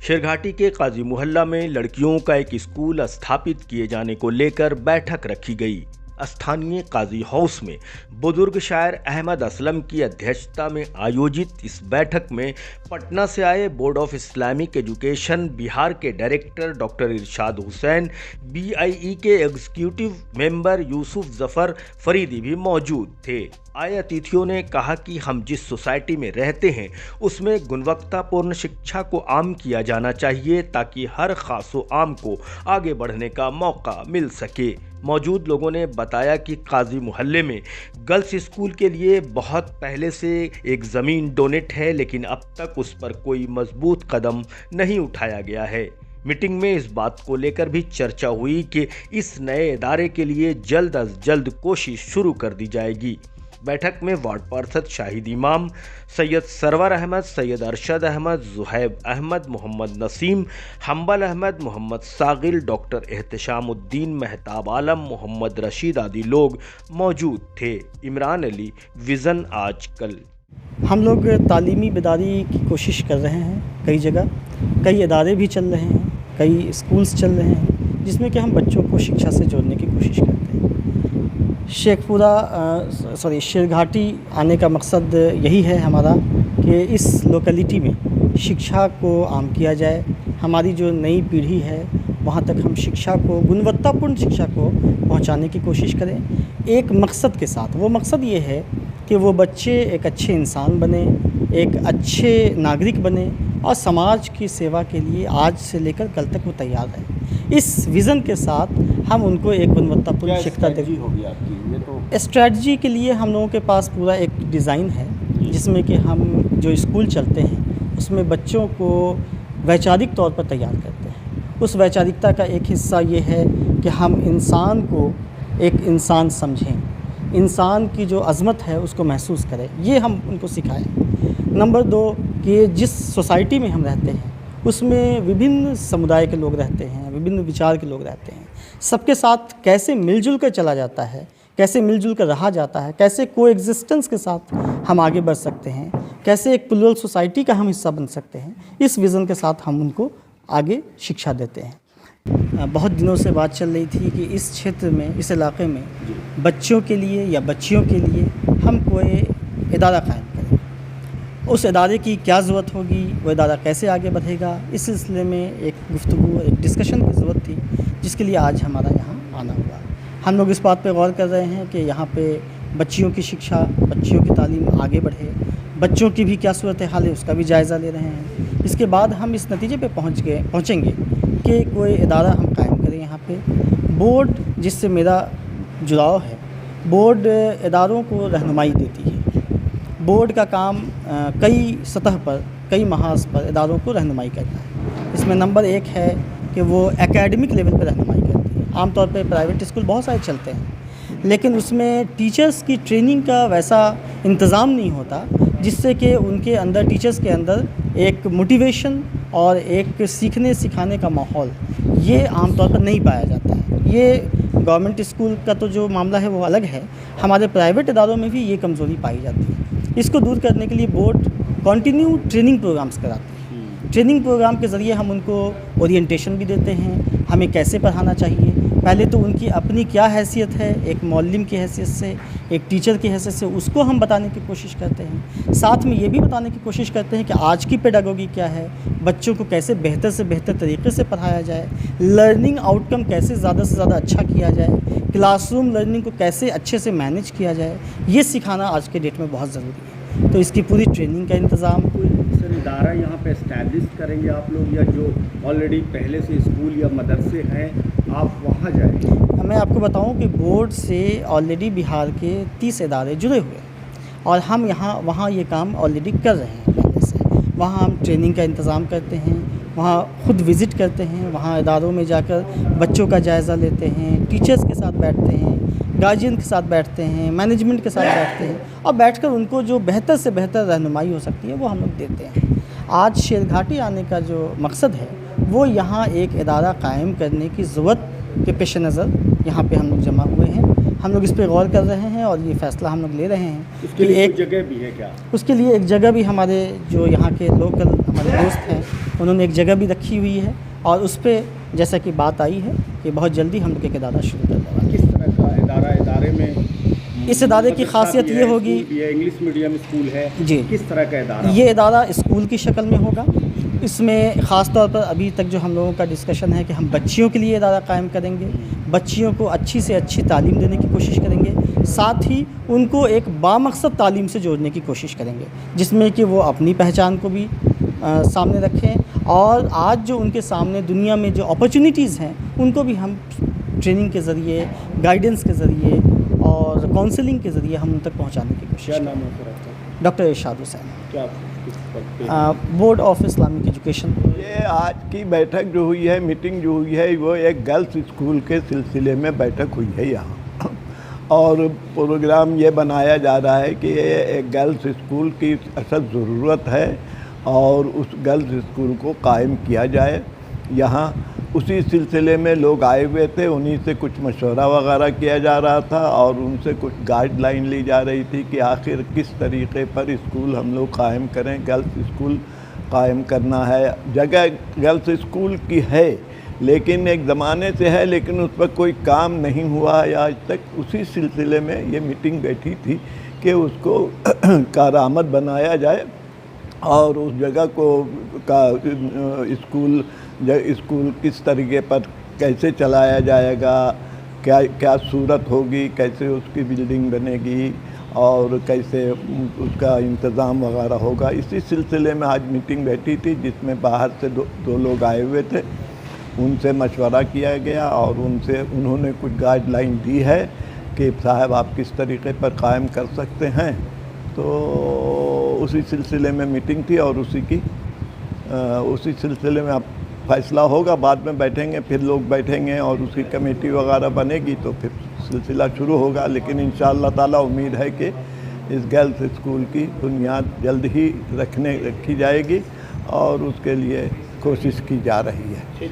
शेरघाटी के काजी मोहल्ला में लड़कियों का एक स्कूल स्थापित किए जाने को लेकर बैठक रखी गई। स्थानीय काजी हाउस में बुजुर्ग शायर अहमद असलम की अध्यक्षता में आयोजित इस बैठक में पटना से आए board of Islamic education Bihar के डायरेक्टर डॉक्टर इरशाद हुसैन, BIE के एग्जीक्यूटिव मेंबर यूसुफ जफर फरीदी भी मौजूद थे। आए अतिथियों ने कहा कि हम जिस सोसाइटी में रहते हैं उसमें गुणवत्तापूर्ण शिक्षा को आम किया जाना चाहिए ताकि हर खासो आम को आगे बढ़ने का मौका मिल सके। मौजूद लोगों ने बताया कि काजी मोहल्ले में गर्ल्स स्कूल के लिए बहुत पहले से एक ज़मीन डोनेट है, लेकिन अब तक उस पर कोई मजबूत कदम नहीं उठाया गया है। मीटिंग में इस बात को लेकर भी चर्चा हुई कि इस नए इदारे के लिए जल्द अज जल्द कोशिश शुरू कर दी जाएगी। बैठक में वार्ड पार्षद शाहिद इमाम, सैयद सरवर अहमद, सैयद अरशद अहमद, जुहैब अहमद, मोहम्मद नसीम, हम्बल अहमद, मोहम्मद सागिल, डॉक्टर एहतशामुद्दीन, महताब आलम, मोहम्मद रशीद आदि लोग मौजूद थे। इमरान अली, विज़न आजकल। हम लोग तालीमी बेदारी की कोशिश कर रहे हैं। कई जगह कई इदारे भी चल रहे हैं, कई स्कूल्स चल रहे हैं जिसमें कि हम बच्चों को शिक्षा से जोड़ने की कोशिश करते हैं। शेरघाटी आने का मकसद यही है हमारा कि इस लोकेलिटी में शिक्षा को आम किया जाए। हमारी जो नई पीढ़ी है वहाँ तक हम शिक्षा को, गुणवत्तापूर्ण शिक्षा को पहुँचाने की कोशिश करें एक मकसद के साथ। वो मकसद ये है कि वो बच्चे एक अच्छे इंसान बने, एक अच्छे नागरिक बने और समाज की सेवा के लिए आज से लेकर कल तक वो तैयार रहें। इस विज़न के साथ हम उनको एक गुणवत्तापूर्ण शिक्षा दें। होगी आपकी ये तो स्ट्रैटेजी के लिए हम लोगों के पास पूरा एक डिज़ाइन है जिसमें कि हम जो स्कूल चलते हैं उसमें बच्चों को वैचारिक तौर पर तैयार करते हैं। उस वैचारिकता का एक हिस्सा ये है कि हम इंसान को एक इंसान समझें, इंसान की जो अज़मत है उसको महसूस करें, ये हम उनको सिखाएं। नंबर 2 कि जिस सोसाइटी में हम रहते हैं उसमें विभिन्न समुदाय के लोग रहते हैं, विभिन्न विचार के लोग रहते हैं। सबके साथ कैसे मिलजुल कर चला जाता है, कैसे मिलजुल कर रहा जाता है, कैसे कोएग्जिस्टेंस के साथ हम आगे बढ़ सकते हैं, कैसे एक प्लुरल सोसाइटी का हम हिस्सा बन सकते हैं, इस विज़न के साथ हम उनको आगे शिक्षा देते हैं। बहुत दिनों से बात चल रही थी कि इस क्षेत्र में, इस इलाके में बच्चों के लिए या बच्चियों के लिए हम कोई इदारा कायम करें। उस इदारे की क्या ज़रूरत होगी, वो इदारा कैसे आगे बढ़ेगा, इस सिलसिले में एक गुफ्तगू, एक डिस्कशन की ज़रूरत थी, जिसके लिए आज हमारा यहाँ आना हुआ। हम लोग इस बात पे गौर कर रहे हैं कि यहाँ पे बच्चियों की शिक्षा, बच्चियों की तालीम आगे बढ़े, बच्चों की भी क्या सूरत हाल है उसका भी जायज़ा ले रहे हैं। इसके बाद हम इस नतीजे पे पहुँचेंगे कि कोई इदारा हम कायम करें यहाँ पे। बोर्ड जिससे मेरा जुड़ाव है, बोर्ड इदारों को रहनुमाई देती है। बोर्ड का काम कई सतह पर, कई महाज पर इदारों को रहनुमाई करना है। इसमें नंबर 1 है कि वो एकेडमिक लेवल पर रहनुमाई करती है। आमतौर पे प्राइवेट स्कूल बहुत सारे चलते हैं, लेकिन उसमें टीचर्स की ट्रेनिंग का वैसा इंतज़ाम नहीं होता जिससे कि उनके अंदर, टीचर्स के अंदर एक मोटिवेशन और एक सीखने सिखाने का माहौल ये आमतौर पर नहीं पाया जाता है। ये गवर्नमेंट स्कूल का तो जो मामला है वो अलग है, हमारे प्राइवेट इदारों में भी ये कमज़ोरी पाई जाती है। इसको दूर करने के लिए बोर्ड कंटिन्यू ट्रेनिंग प्रोग्राम्स कराते हैं। ट्रेनिंग प्रोग्राम के ज़रिए हम उनको ओरिएंटेशन भी देते हैं, हमें कैसे पढ़ाना चाहिए। पहले तो उनकी अपनी क्या हैसियत है, एक मौल्लिम की हैसियत से, एक टीचर की हैसियत से, उसको हम बताने की कोशिश करते हैं। साथ में ये भी बताने की कोशिश करते हैं कि आज की पेडागोगी क्या है, बच्चों को कैसे बेहतर से बेहतर तरीके से पढ़ाया जाए, लर्निंग आउटकम कैसे ज़्यादा से ज़्यादा अच्छा किया जाए, क्लासरूम लर्निंग को कैसे अच्छे से मैनेज किया जाए, ये सिखाना आज के डेट में बहुत ज़रूरी है। तो इसकी पूरी ट्रेनिंग का इंतज़ाम। कोई इदारा यहाँ पे एस्टैब्लिश करेंगे आप लोग, या जो ऑलरेडी पहले से स्कूल या मदरसे हैं आप वहाँ जाएंगे? मैं आपको बताऊं कि बोर्ड से ऑलरेडी बिहार के 30 इदारे जुड़े हुए हैं और हम वहाँ ये काम ऑलरेडी कर रहे हैं पहले से। वहाँ हम ट्रेनिंग का इंतज़ाम करते हैं, वहाँ खुद विज़िट करते हैं, वहाँ इदारों में जाकर बच्चों का जायज़ा लेते हैं, टीचर्स के साथ बैठते हैं, गार्जियन के साथ बैठते हैं, मैनेजमेंट के साथ बैठते हैं और बैठकर उनको जो बेहतर से बेहतर रहनुमाई हो सकती है वो हम लोग देते हैं। आज शेरघाटी आने का जो मकसद है वो यहाँ एक इदारा कायम करने की ज़रूरत के पेश नज़र यहाँ पे हम लोग जमा हुए हैं। हम लोग इस पे गौर कर रहे हैं और ये फ़ैसला हम लोग ले रहे हैं। उसके लिए एक जगह भी है क्या? उसके लिए एक जगह भी हमारे जो यहाँ के लोकल हमारे दोस्त हैं उन्होंने एक जगह भी रखी हुई है और उस पे जैसा कि बात आई है कि बहुत जल्दी हम लोग एक इदारा शुरू करने वाले हैं। किस तरह का इदारे में इस इदारे की खासियत ये होगी, ये इंग्लिश मीडियम स्कूल है जी, किस तरह का इदारा? ये इदारा स्कूल की शक्ल में होगा। इसमें ख़ास तौर पर अभी तक जो हम लोगों का डिस्कशन है कि हम बच्चियों के लिए इदारा कायम करेंगे, बच्चियों को अच्छी से अच्छी तालीम देने की कोशिश करेंगे, साथ ही उनको एक बामकसद तालीम से जोड़ने की कोशिश करेंगे जिसमें कि वो अपनी पहचान को भी सामने रखें और आज जो उनके सामने दुनिया में जो अपॉर्चुनिटीज़ हैं उनको भी हम ट्रेनिंग के ज़रिए, गाइडेंस के ज़रिए और काउंसलिंग के ज़रिए हम उन तक पहुँचाने की कोशिश क्या करें। नाम है आपका? डॉक्टर इरशाद हुसैन, क्या किस पद पे? Board of Islamic education. ये आज की बैठक जो हुई है, मीटिंग जो हुई है, वो एक गर्ल्स स्कूल के सिलसिले में बैठक हुई है यहाँ और प्रोग्राम ये बनाया जा रहा है कि ये एक गर्ल्स स्कूल की असल ज़रूरत है और उस गर्ल्स स्कूल को कायम किया जाए यहाँ। उसी सिलसिले में लोग आए हुए थे, उन्हीं से कुछ मशवरा वगैरह किया जा रहा था और उनसे कुछ गाइडलाइन ली जा रही थी कि आखिर किस तरीके पर स्कूल हम लोग कायम करें। गर्ल्स स्कूल कायम करना है, जगह गर्ल्स स्कूल की है लेकिन एक ज़माने से है लेकिन उस पर कोई काम नहीं हुआ है आज तक। उसी सिलसिले में ये मीटिंग बैठी थी कि उसको कारआमद बनाया जाए और उस जगह को स्कूल किस तरीके पर कैसे चलाया जाएगा, क्या क्या सूरत होगी, कैसे उसकी बिल्डिंग बनेगी और कैसे उसका इंतज़ाम वगैरह होगा। इसी सिलसिले में आज मीटिंग बैठी थी जिसमें बाहर से दो लोग आए हुए थे, उनसे मशवरा किया गया और उन्होंने कुछ गाइडलाइन दी है कि साहब आप किस तरीके पर कायम कर सकते हैं। तो उसी सिलसिले में मीटिंग थी और उसी सिलसिले में अब फैसला होगा। बाद में बैठेंगे, फिर लोग बैठेंगे और उसकी कमेटी वगैरह बनेगी तो फिर सिलसिला शुरू होगा। लेकिन इंशाअल्लाह ताला उम्मीद है कि इस गर्ल्स स्कूल की बुनियाद जल्द ही रखी जाएगी और उसके लिए कोशिश की जा रही है।